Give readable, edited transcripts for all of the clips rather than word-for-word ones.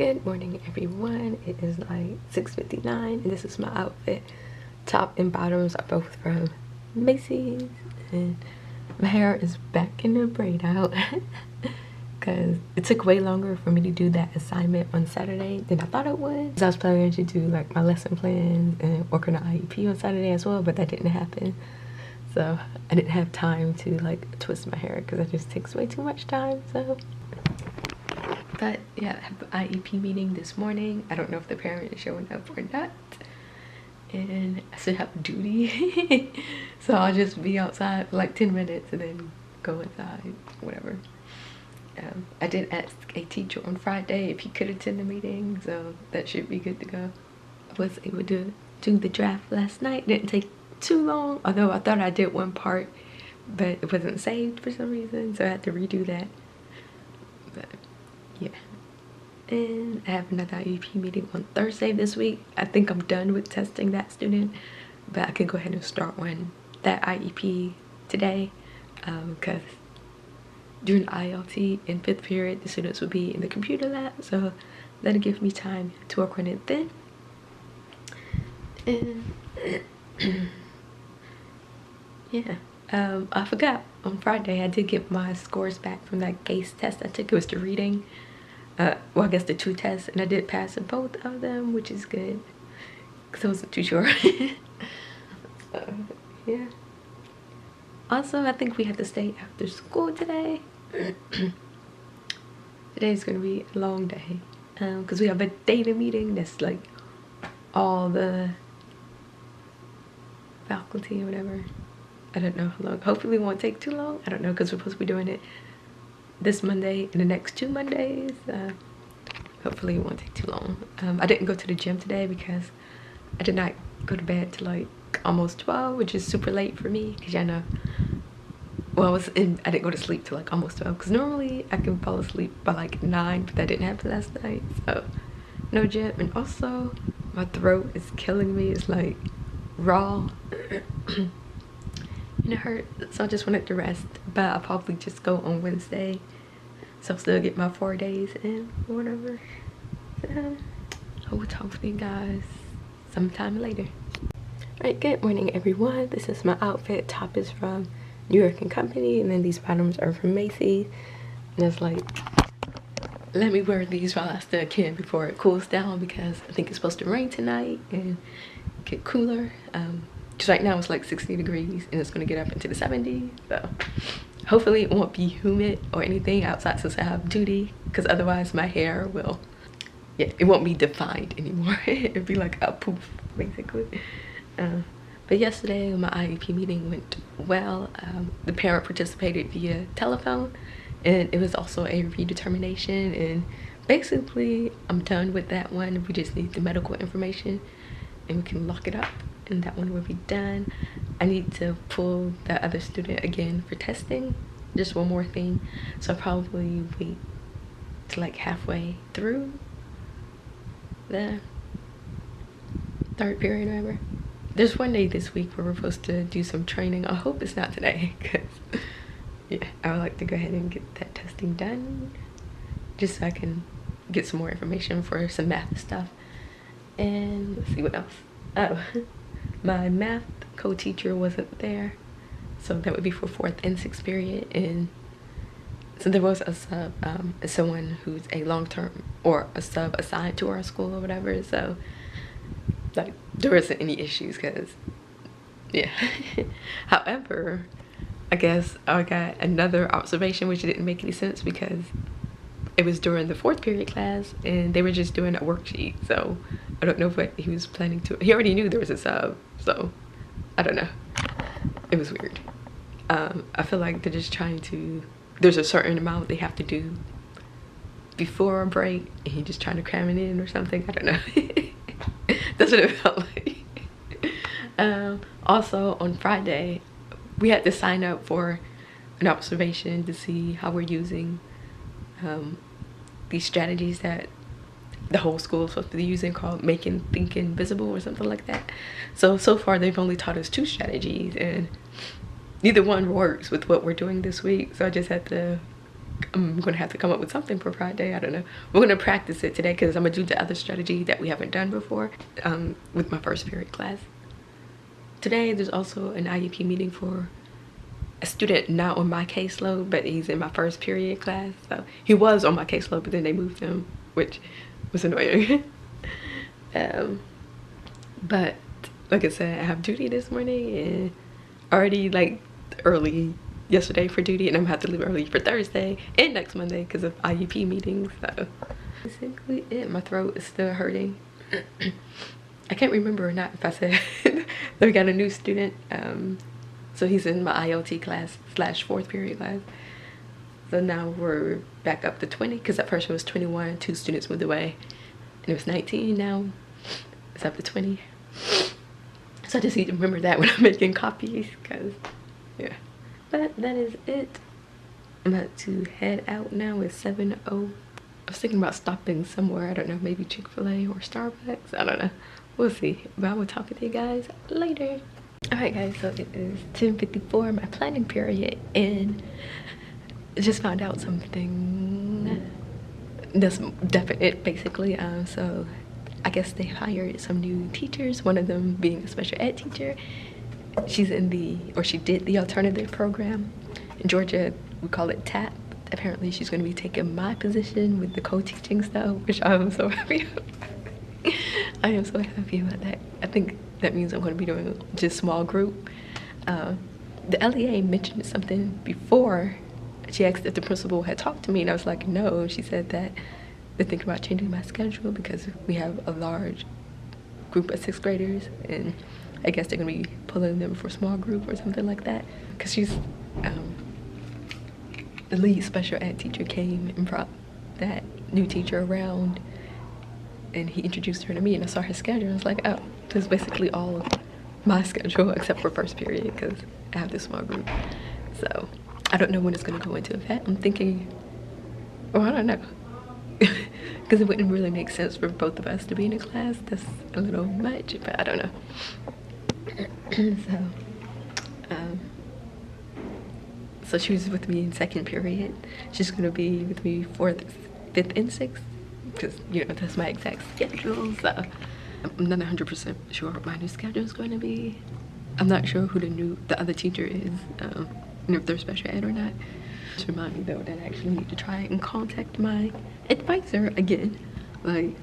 Good morning, everyone. It is like 6:59 and this is my outfit. Top and bottoms are both from Macy's, and my hair is back in the braid out because it took way longer for me to do that assignment on Saturday than I thought it would. I was planning to do like my lesson plans and work on the IEP on Saturday as well, but that didn't happen. So I didn't have time to like twist my hair because it just takes way too much time. But yeah, I have an IEP meeting this morning. I don't know if the parent is showing up or not. And I still have duty. So I'll just be outside for like 10 minutes and then go inside, whatever. I did ask a teacher on Friday if he could attend the meeting, so that should be good to go. I was able to do the draft last night. It didn't take too long, although I thought I did one part, but it wasn't saved for some reason, so I had to redo that. But yeah, and I have another IEP meeting on Thursday this week. I think I'm done with testing that student, but I can go ahead and start that IEP today, because during ILT in 5th period the students will be in the computer lab, so that'll give me time to work on it then. And yeah, I forgot on Friday I did get my scores back from that GACE test I took. It was the reading, well, I guess the 2 tests, and I did pass in both of them, which is good because I wasn't too sure. So yeah, also I think we have to stay after school today. Today's gonna be a long day because we have a data meeting that's like all the faculty or whatever. I don't know how long. Hopefully it won't take too long. I don't know, because we're supposed to be doing it this Monday and the next 2 Mondays. Hopefully it won't take too long. I didn't go to the gym today because I did not go to bed till like almost 12, which is super late for me, because y'all know, well, I didn't go to sleep till like almost 12, because normally I can fall asleep by like 9, but that didn't happen last night, so no gym. And also my throat is killing me. It's like raw and it hurt, so I just wanted to rest, but I'll probably just go on Wednesday, so I'll still get my 4 days in or whatever. So I will talk to you guys sometime later. Alright, good morning, everyone. This is my outfit. Top is from New York & Company, and then these bottoms are from Macy's, and it's like, let me wear these while I still can before it cools down, because I think it's supposed to rain tonight and get cooler. Just right now it's like 60 degrees and it's gonna get up into the 70s, so hopefully it won't be humid or anything outside since I have duty, because otherwise my hair will, yeah, it won't be defined anymore. It'd be like a poof basically. But yesterday my IEP meeting went well. The parent participated via telephone, and it was also a redetermination, and basically I'm done with that one. We just need the medical information and we can lock it up, and that one will be done. I need to pull the other student again for testing, just one more thing, so I'll probably wait to like halfway through the 3rd period or whatever. There's one day this week where we're supposed to do some training. I hope it's not today, because yeah, I would like to go ahead and get that testing done just so I can get some more information for some math stuff. And let's see what else. Oh, my math co-teacher wasn't there, so that would be for 4th and 6th period. And so there was a sub, someone who's a long-term or a sub assigned to our school or whatever, so like there wasn't any issues, because yeah. However, I guess I got another observation which didn't make any sense, because it was during the 4th period class and they were just doing a worksheet, so I don't know what he was planning to. He already knew there was a sub, so I don't know. It was weird. I feel like they're just trying to, there's a certain amount they have to do before a break, and he just trying to cram it in or something. I don't know. That's what it felt like. Also on Friday we had to sign up for an observation to see how we're using these strategies that the whole school is supposed to be using, called making thinking visible or something like that. So far they've only taught us 2 strategies, and neither one works with what we're doing this week, so I just had to I'm gonna have to come up with something for Friday. I don't know. We're gonna practice it today because I'm gonna do the other strategy that we haven't done before with my first period class. Today there's also an IEP meeting for a student not on my caseload, but he's in my first period class. So he was on my caseload, but then they moved him, which was annoying. But like I said, I have duty this morning and already like early yesterday for duty, and I'm gonna have to leave early for Thursday and next Monday because of IEP meetings. So basically it. My throat is still hurting. I can't remember or not if I said that we got a new student. So he's in my IoT class / fourth period class. So now we're back up to 20 because at first it was 21, 2 students moved away, and it was 19. Now it's up to 20. So I just need to remember that when I'm making copies, because yeah. But that is it. I'm about to head out now. It's 7:00. I was thinking about stopping somewhere. I don't know, maybe Chick-fil-A or Starbucks. I don't know. We'll see. But I will talk to you guys later. Alright guys, so it is 10:54, my planning period, and I just found out something that's definite basically. So I guess they hired some new teachers, one of them being a special ed teacher. She's in the, or she did the alternative program. In Georgia, we call it TAP. Apparently she's going to be taking my position with the co-teaching stuff, which I am so happy about. I am so happy about that. I think that means I'm going to be doing just small group. The LEA mentioned something before. She asked if the principal had talked to me, and I was like, no. She said that they're thinking about changing my schedule because we have a large group of 6th graders, and I guess they're gonna be pulling them for small group or something like that. Because she's the lead special ed teacher came and brought that new teacher around, and he introduced her to me, and I saw her schedule, and I was like, oh, this is basically all of my schedule except for first period because I have this small group. So I don't know when it's gonna go into effect. I'm thinking, well, I don't know. Because it wouldn't really make sense for both of us to be in a class. That's a little much, but I don't know. So she was with me in 2nd period. She's gonna be with me 4th, 5th, and 6th, because you know that's my exact schedule. So I'm not 100% sure what my new schedule is going to be. I'm not sure who the other teacher is, and if they're special ed or not. Just remind me though that I actually need to try and contact my advisor again. Like,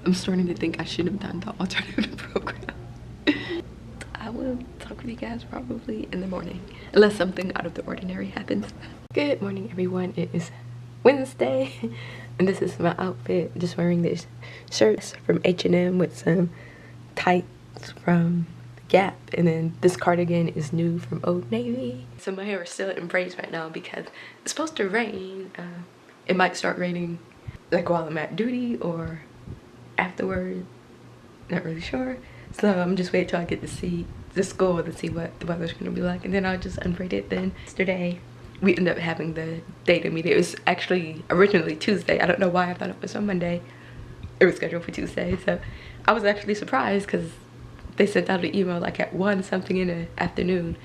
I'm starting to think I should have done the alternative program. I will talk with you guys probably in the morning, unless something out of the ordinary happens. Good morning everyone, it is Wednesday, and this is my outfit. Just wearing this shirt from H&M with some tights from Gap, and then this cardigan is new from Old Navy. So my hair is still in braids right now because it's supposed to rain. It might start raining like while I'm at duty or afterward, not really sure. So I'm just waiting till I get to see the school to see what the weather's gonna be like, and then I'll just unbraid it. Then yesterday we ended up having the data meeting. It was actually originally Tuesday. I don't know why I thought it was on Monday. It was scheduled for Tuesday, so I was actually surprised because they sent out an email like at 1 something in the afternoon.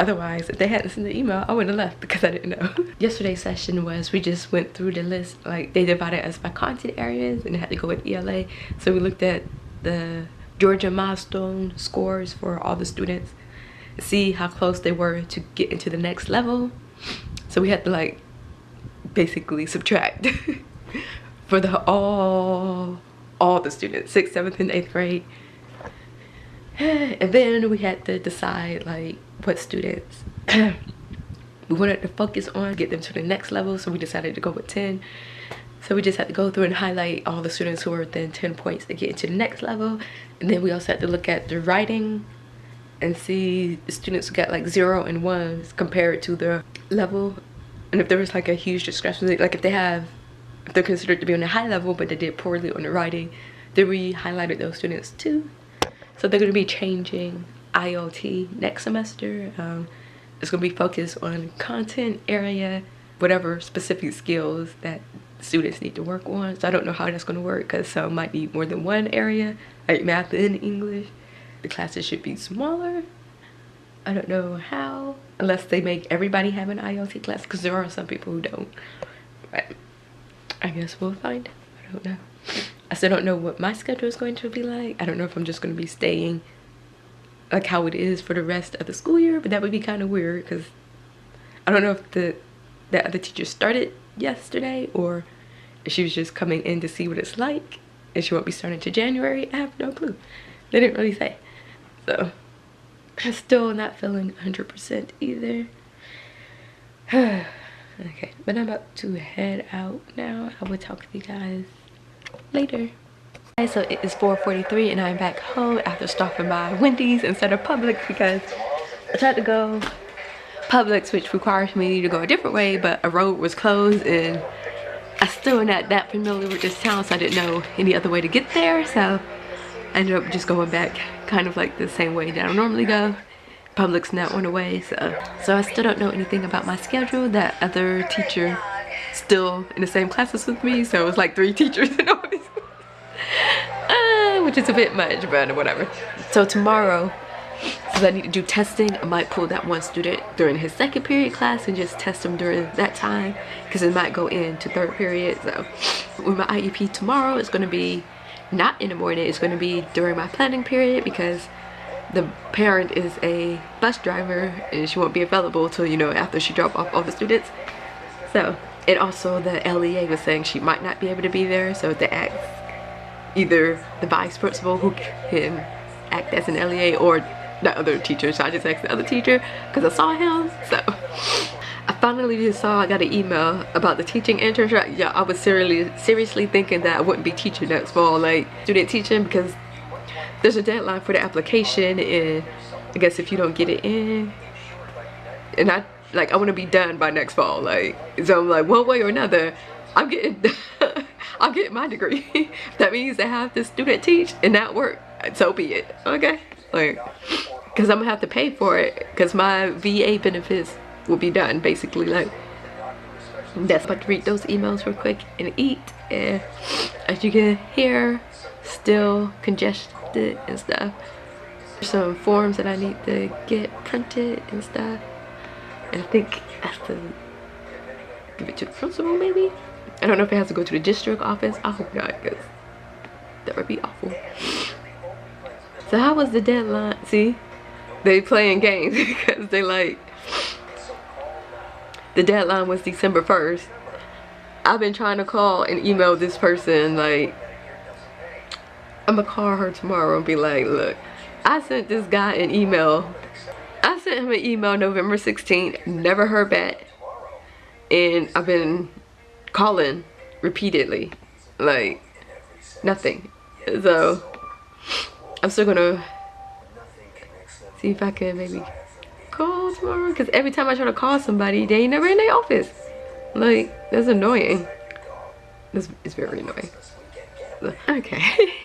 Otherwise, if they hadn't sent the email, I wouldn't have left because I didn't know. Yesterday's session was, we just went through the list. Like, they divided us by content areas and it had to go with ELA. So we looked at the Georgia milestone scores for all the students, see how close they were to get into the next level. So we had to like basically subtract for the all the students, 6th, 7th, and 8th grade. And then we had to decide like what students we wanted to focus on, get them to the next level. So we decided to go with 10. So we just had to go through and highlight all the students who were within 10 points to get into the next level. And then we also had to look at the writing and see the students who got like 0 and 1s compared to their level. And if there was like a huge discrepancy, like if they're considered to be on a high level but they did poorly on the writing, then we highlighted those students too. So they're going to be changing IoT next semester. It's going to be focused on content area, whatever specific skills that students need to work on. So I don't know how that's going to work because some might need more than one area, like math and English. The classes should be smaller. I don't know how, unless they make everybody have an IoT class, because there are some people who don't. But I guess we'll find. I don't know. I still don't know what my schedule is going to be like. I don't know if I'm just going to be staying like how it is for the rest of the school year, but that would be kind of weird because I don't know if the other teacher started yesterday or if she was just coming in to see what it's like and she won't be starting to January. I have no clue. They didn't really say. So I'm still not feeling 100% either. Okay, but I'm about to head out now. I will talk to you guys later. So it is 4:43 and I'm back home after stopping by Wendy's instead of Publix because I tried to go Publix, which requires me to go a different way, but a road was closed and I'm still not that familiar with this town, so I didn't know any other way to get there. So I ended up just going back kind of like the same way that I normally go. Publix not one away, so I still don't know anything about my schedule. That other teacher still in the same classes with me, so it was like 3 teachers in all this. Which is a bit much, but whatever. So tomorrow, since I need to do testing, I might pull that one student during his 2nd period class and just test him during that time because it might go into 3rd period. So with my IEP tomorrow, it's going to be not in the morning, it's going to be during my planning period because the parent is a bus driver and she won't be available till, you know, after she dropped off all the students. So, and also the LEA was saying she might not be able to be there, so they asked either the vice principal who can act as an LEA or the other teacher. So I just asked the other teacher because I saw him. So I finally just saw, I got an email about the teaching internship. Yeah, I was seriously thinking that I wouldn't be teaching next fall, like student teaching, because there's a deadline for the application and I guess if you don't get it in, and I want to be done by next fall, like, so I'm like, one way or another I'm getting I'm getting my degree. That means I have to student teach and not work, so be it. Okay, like, because I'm gonna have to pay for it because my VA benefits will be done basically. Like, that's about to read those emails real quick and eat. And as you can hear, still congested and stuff. There's some forms that I need to get printed and stuff, and I think I have to give it to the principal maybe. I don't know if it has to go to the district office. I hope not, because that would be awful. So how was the deadline? See, they playing games because they like, the deadline was December 1st. I've been trying to call and email this person, like, I'm gonna call her tomorrow and be like, look, I sent this guy an email. I sent him an email November 16th, never heard back. And I've been calling repeatedly, like, nothing. So I'm still gonna see if I can maybe call tomorrow, because every time I try to call somebody, they ain't never in their office. Like, that's annoying. It's very annoying. Okay.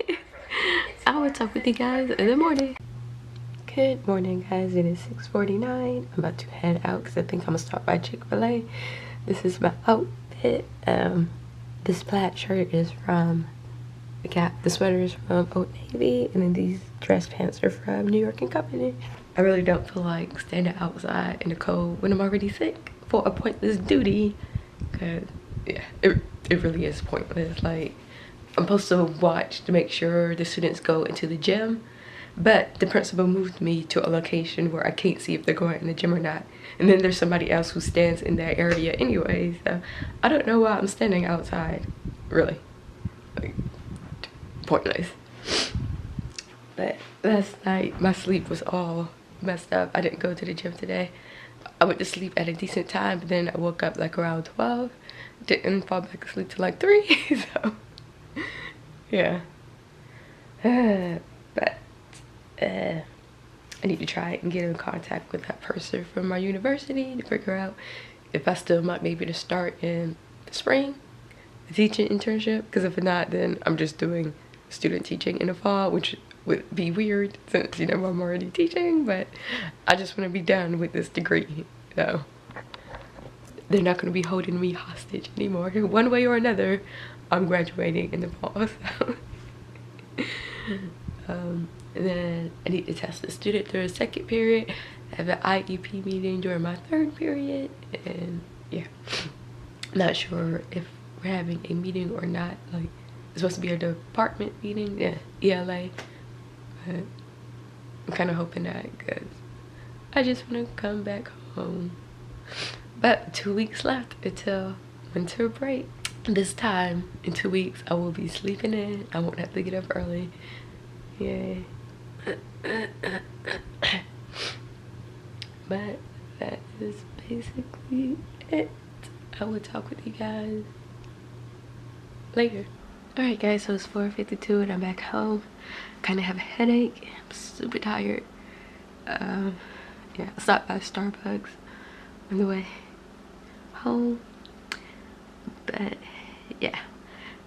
I will talk with you guys in the morning. Good morning, guys. It is 6:49. I'm about to head out because I think I'm gonna stop by Chick-fil-A. This is my outfit. This plaid shirt is from the Gap. The sweater is from Old Navy, and then these dress pants are from New York & Company. I really don't feel like standing outside in the cold when I'm already sick for a pointless duty, because yeah, it really is pointless. Like, I'm supposed to watch to make sure the students go into the gym, but the principal moved me to a location where I can't see if they're going in the gym or not. And then there's somebody else who stands in that area anyway, so I don't know why I'm standing outside, really. Like, pointless. But last night, my sleep was all messed up. I didn't go to the gym today. I went to sleep at a decent time, but then I woke up like around 12. Didn't fall back asleep till like 3, so yeah. But I need to try and get in contact with that person from my university to figure out if I still might maybe to start in the spring, the teaching internship, because if not, then I'm just doing student teaching in the fall, which would be weird since, you know, I'm already teaching, but I just want to be done with this degree. So they're not going to be holding me hostage anymore. One way or another, I'm graduating in the fall. So. And then I need to test the student through a 2nd period. have an IEP meeting during my 3rd period, and yeah, not sure if we're having a meeting or not. Like, it's supposed to be a department meeting, yeah, ELA, but I'm kind of hoping not, because I just want to come back home. But 2 weeks left until winter break. This time in 2 weeks I will be sleeping in. I won't have to get up early. Yay. But that is basically it. I will talk with you guys later. Alright guys, so it's 4:52 and I'm back home. Kind of have a headache. I'm super tired. Yeah, I stopped by Starbucks on the way home. But yeah,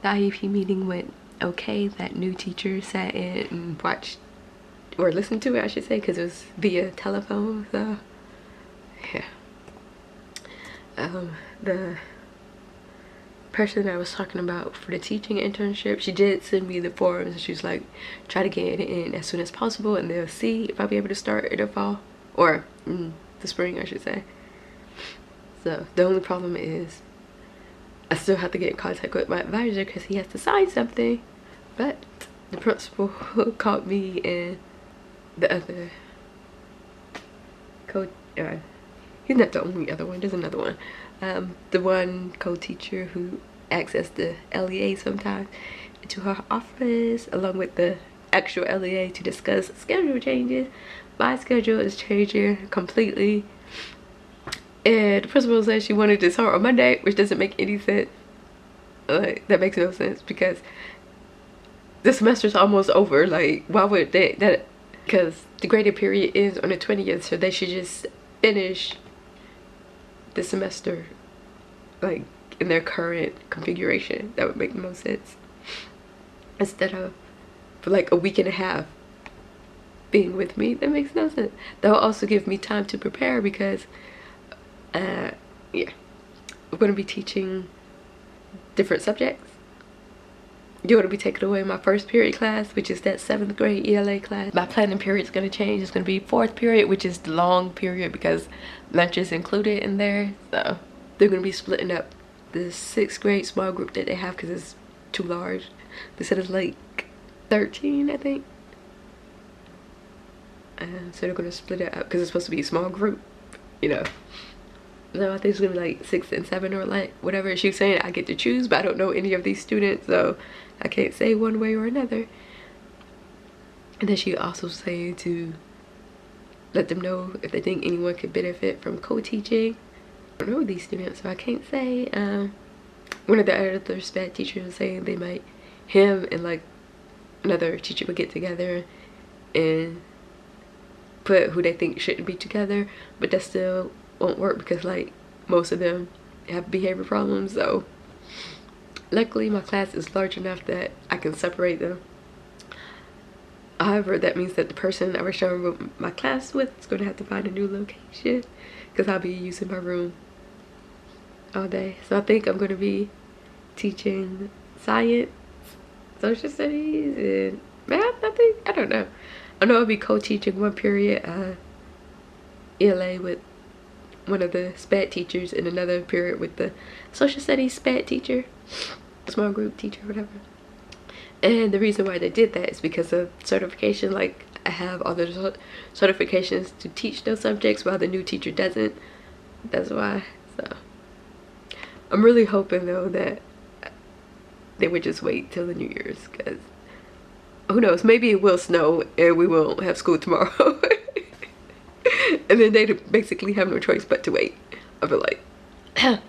the IEP meeting went okay. That new teacher sat in and watched, or listened to it I should say, because it was via telephone. So yeah, the person I was talking about for the teaching internship, she did send me the forms, and she was like, try to get it in as soon as possible and they'll see if I'll be able to start in the fall, or the spring I should say. So the only problem is I still have to get in contact with my advisor because he has to sign something. But the principal called me and the other he's not the only other one, there's another one. The one co-teacher who acts as the LEA sometimes, into her office along with the actual LEA to discuss schedule changes. My schedule is changing completely. And the principal said she wanted to start on Monday, which doesn't make any sense. Like, that makes no sense because the semester's almost over. Like, why would that? Because the grading period is on the 20th, so they should just finish the semester like in their current configuration. That would make the most sense, instead of for like a week and a half being with me. That makes no sense. That will also give me time to prepare because yeah, we're going to be teaching different subjects. You're going to be taking away my 1st period class, which is that 7th grade ELA class. My planning period is going to change. It's going to be 4th period, which is the long period because lunch is included in there. So they're going to be splitting up the 6th grade small group that they have because it's too large. They said it's like 13, I think. So they're going to split it up because it's supposed to be a small group, you know. So I think it's gonna be like 6 and 7 or like whatever. She was saying I get to choose, but I don't know any of these students, so I can't say one way or another. And then she also saying to let them know if they think anyone could benefit from co-teaching. I don't know these students, so I can't say. One of the other SPED teachers was saying they might, him and like another teacher would get together and put who they think shouldn't be together, but that still won't work because like most of them have behavior problems. So luckily my class is large enough that I can separate them. However, that means that the person I was sharing my class with is going to have to find a new location because I'll be using my room all day. So I think I'm going to be teaching science, social studies, and math. I don't know. I know I'll be co-teaching one period ELA with one of the SPED teachers and another period with the social studies SPED teacher, small group teacher, whatever. And the reason why they did that is because of certification. Like, I have all the certifications to teach those subjects while the new teacher doesn't. That's why. So I'm really hoping though that they would just wait till the New Year's, because who knows, maybe it will snow and we won't have school tomorrow. And then they basically have no choice but to wait. I feel like yeah.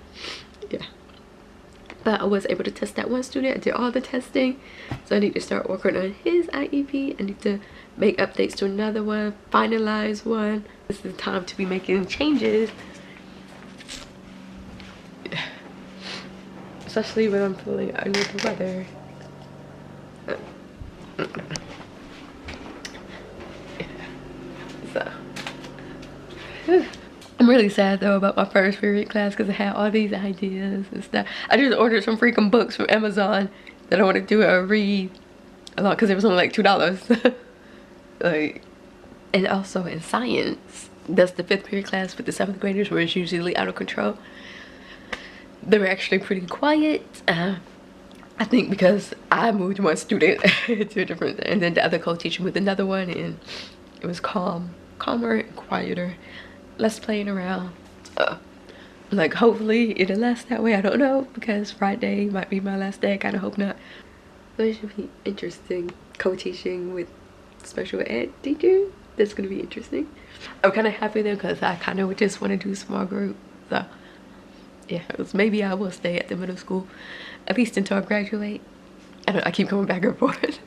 But I was able to test that one student. I did all the testing, so I need to start working on his IEP. I need to make updates to another one, finalize one. This is the time to be making changes, especially when I'm feeling under the weather. So I'm really sad though about my 1st period class because I had all these ideas and stuff. I just ordered some freaking books from Amazon that I want to do a read along because it was only like $2. Like, and also in science, That's the 5th period class with the 7th graders, where it's usually out of control. They were actually pretty quiet. I think because I moved one student to a different, and then the other co-teacher with another one, and it was calmer and quieter, less playing around. Like, hopefully it'll last that way. I don't know, because Friday might be my last day. I kind of hope not. But it should be interesting co-teaching with special ed teacher. That's gonna be interesting. I'm kind of happy though, because I kind of just want to do small group. So yeah, maybe I will stay at the middle school at least until I graduate. I keep going back and forth.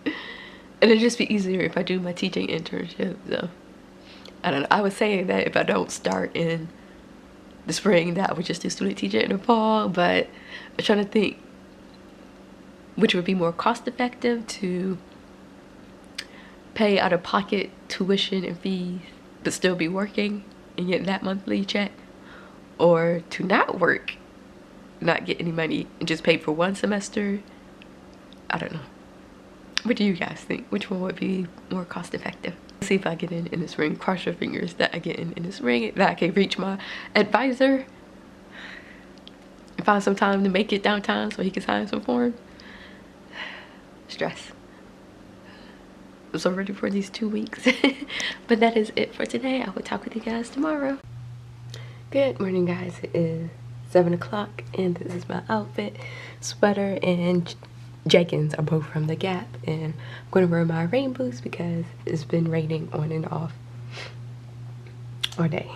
And it'll just be easier if I do my teaching internship. So I don't know. I was saying that if I don't start in the spring, that I would just do student teacher in the fall, but I'm trying to think which would be more cost effective, to pay out of pocket tuition and fees but still be working and get that monthly check, or to not work, not get any money, and just pay for one semester. I don't know. What do you guys think? Which one would be more cost effective? See if I get in the spring. Cross your fingers that I get in the spring, that I can reach my advisor and find some time to make it downtown so he can sign some forms. Stress. I'm so ready for these 2 weeks. But that is it for today. I will talk with you guys tomorrow. Good morning, guys. It is 7 o'clock and this is my outfit. Sweater and jeggings are both from the Gap, and I'm going to wear my rain boots because it's been raining on and off all day.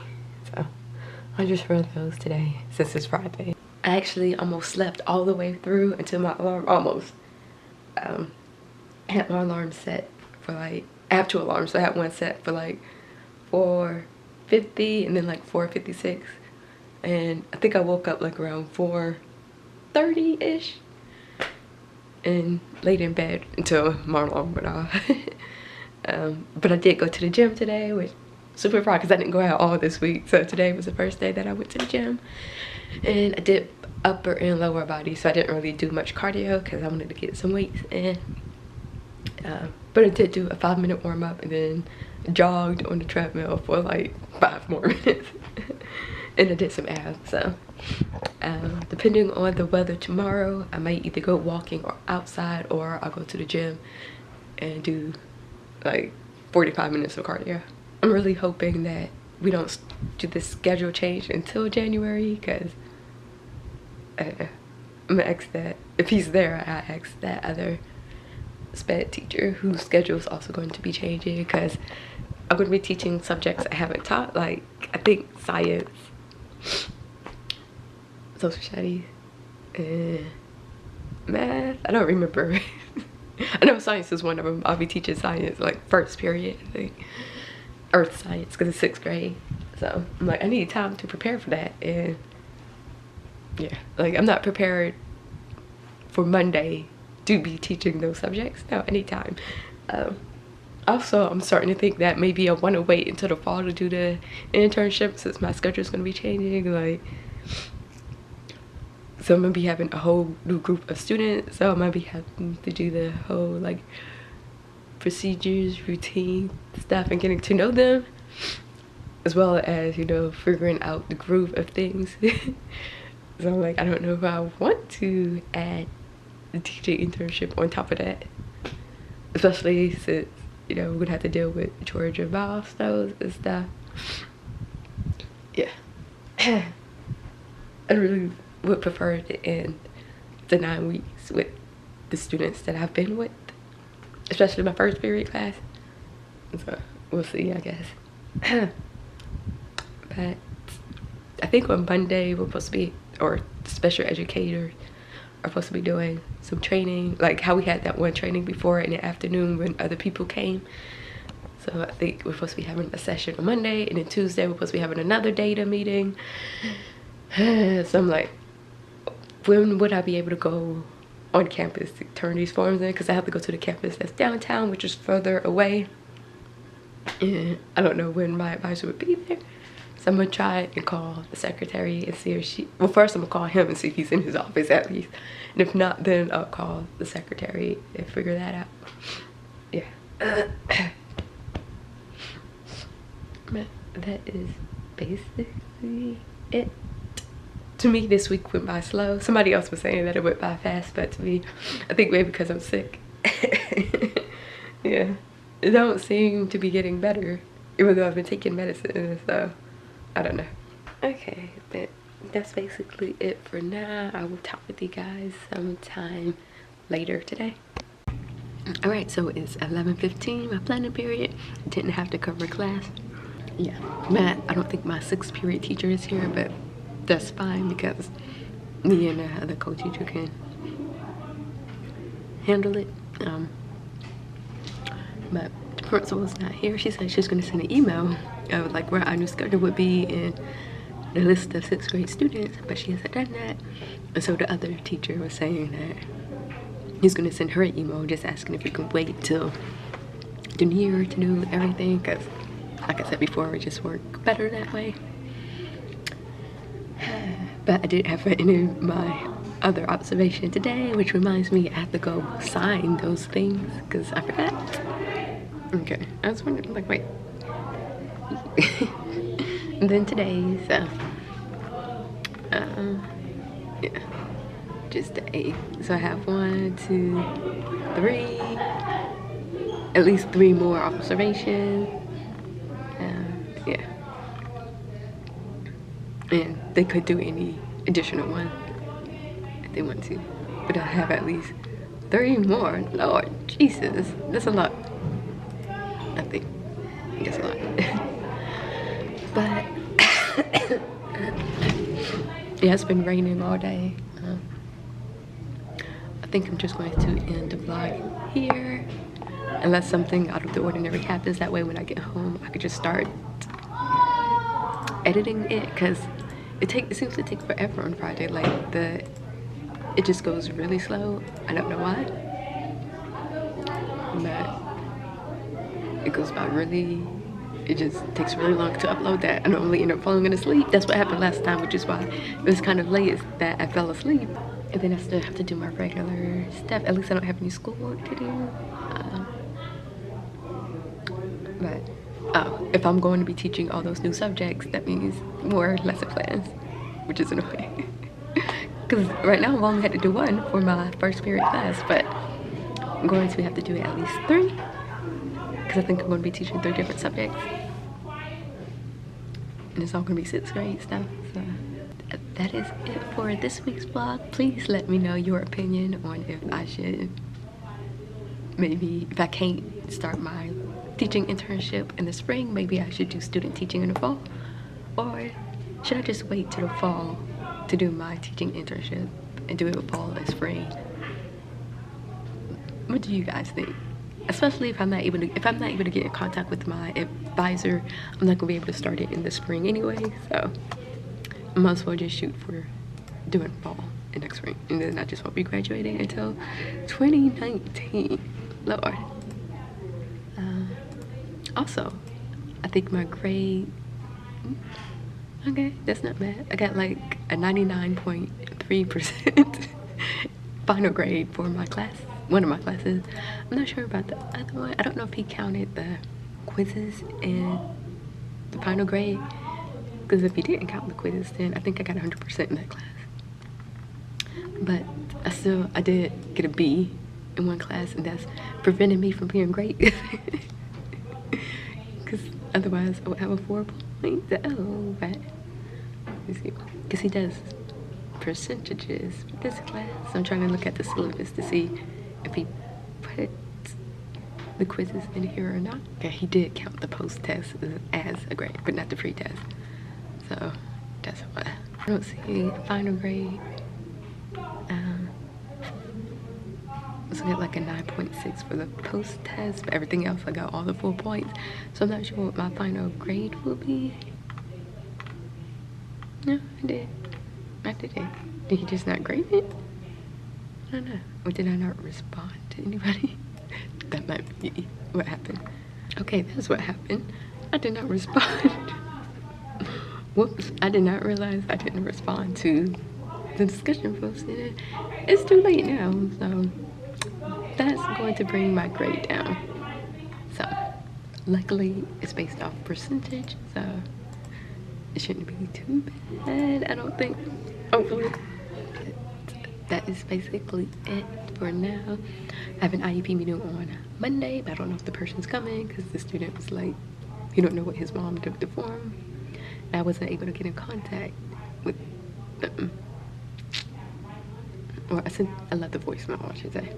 So I'll just wear those today since it's Friday. I actually almost slept all the way through until my alarm, almost. I had my alarm set for like, I have 2 alarms, so I had one set for like 4:50 and then like 4:56, and I think I woke up like around 4:30-ish and laid in bed until my alarm went off. But I did go to the gym today, which super proud because I didn't go out all this week, so today was the first day that I went to the gym, and I did upper and lower body, so I didn't really do much cardio because I wanted to get some weights in. But I did do a 5-minute warm-up and then jogged on the treadmill for like 5 more minutes. And I did some abs. So depending on the weather tomorrow, I might either go walking or outside, or I'll go to the gym and do like 45 minutes of cardio. I'm really hoping that we don't do this schedule change until January, because I'm gonna ask that, if he's there, I ask that other SPED teacher whose schedule is also going to be changing, because I'm going to be teaching subjects I haven't taught, like I think science, social studies, and math. I don't remember. I know science is one of them. I'll be teaching science like 1st period, I think, earth science, because it's 6th grade. So I'm like, I need time to prepare for that, and yeah, like I'm not prepared for Monday to be teaching those subjects. No, anytime. Also, I'm starting to think that maybe I want to wait until the fall to do the internship, since my schedule is going to be changing. Like, so I'm going to be having a whole new group of students, so I might be having to do the whole like procedures, routine stuff, and getting to know them, as well as, you know, figuring out the groove of things. So I'm like, I don't know if I want to add the teaching internship on top of that, especially since, you know, we're gonna have to deal with Georgia milestones and stuff. Yeah. I really would prefer to end the 9 weeks with the students that I've been with, especially my 1st period class. So we'll see, I guess. But I think on Monday we're supposed to be, or special educators are supposed to be doing some training, like how we had that one training before in the afternoon when other people came. So I think we're supposed to be having a session on Monday, and then Tuesday we're supposed to be having another data meeting. So I'm like, when would I be able to go on campus to turn these forms in? Because I have to go to the campus that's downtown, which is further away, and I don't know when my advisor would be there. So I'm gonna try and call the secretary and see if she, well, first I'm gonna call him and see if he's in his office at least, and if not, then I'll call the secretary and figure that out. Yeah. that is basically it. To me, this week went by slow. Somebody else was saying that it went by fast, but to me, I think maybe because I'm sick. Yeah, it don't seem to be getting better, even though I've been taking medicine, so I don't know. Okay, but that's basically it for now. I will talk with you guys sometime later today. All right, so it's 11:15, my planning period. Didn't have to cover class. Yeah, Matt, I don't think my 6th period teacher is here, but that's fine because me and the other co-teacher can handle it. But the principal's not here. She said she's gonna send an email of like where our new schedule would be and the list of 6th grade students, but she hasn't done that. And so the other teacher was saying that he's gonna send her an email just asking if we can wait till the new year to do everything, because like I said before, it just work better that way. But I did have any of my other observation today, which reminds me I have to go sign those things because I forgot. Okay, I was wondering, like, wait. And then today's, yeah, just the 8th. So I have 1, 2, 3, at least 3 more observations. Yeah. And they could do any additional one if they want to. But I have at least 3 more. Lord Jesus, that's a lot. I think that's a lot. But yeah, it's been raining all day. I think I'm just going to end the vlog here, unless something out of the ordinary happens. That way when I get home I could just start editing it, because it seems to take forever on Friday. Like it just goes really slow. I don't know why, but it goes by really, it just takes really long to upload that. I normally end up falling asleep. That's what happened last time, which is why it was kind of late, is that I fell asleep. And then I still have to do my regular stuff. At least I don't have any schoolwork to do. But if I'm going to be teaching all those new subjects, that means more lesson plans, which is annoying. Because right now I've only had to do 1 for my 1st period class, but I'm going to have to do at least 3. Because I think I'm going to be teaching 3 different subjects. And it's all going to be 6th grade stuff, so that is it for this week's vlog. Please let me know your opinion on if I should, maybe if I can't start my teaching internship in the spring, maybe I should do student teaching in the fall, or should I just wait till the fall to do my teaching internship and do it with fall and spring? What do you guys think? Especially if I'm not able to get in contact with my advisor, I'm not gonna be able to start it in the spring anyway, so I might as well just shoot for doing fall and next spring, and then I just won't be graduating until 2019. Lord. Also, I think my grade, okay, that's not bad. I got like a 99.3% final grade for my class, one of my classes. I'm not sure about the other one. I don't know if he counted the quizzes and the final grade, because if he didn't count the quizzes, then I think I got 100% in that class. But I did get a B in one class, and that's preventing me from being great. Because otherwise I would have a 4.0, but let's see, because he does percentages for this class. So I'm trying to look at the syllabus to see if he put the quizzes in here or not. Okay, he did count the post-test as a grade, but not the pre-test. So that's why I don't see final grade. So I got like a 9.6 for the post-test, but everything else I got all the full points. So I'm not sure what my final grade will be. No, I did it. Did he just not grade it? I don't know. Or did I not respond to anybody? That might be what happened. Okay, that's what happened. I did not respond. Whoops, I did not realize I didn't respond to the discussion post. It's too late now, so that's going to bring my grade down. So luckily it's based off percentage, so it shouldn't be too bad, I don't think, hopefully. That is basically it for now. I have an IEP meeting on Monday, but I don't know if the person's coming because the student was like, you don't know what his mom did with the form. And I wasn't able to get in contact with them. Or I left the voicemail, I should say.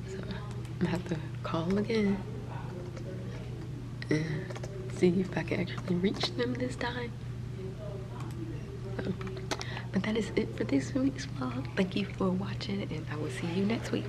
So I'm gonna have to call again and see if I can actually reach them this time. So, but that is it for this week's vlog. Thank you for watching, and I will see you next week.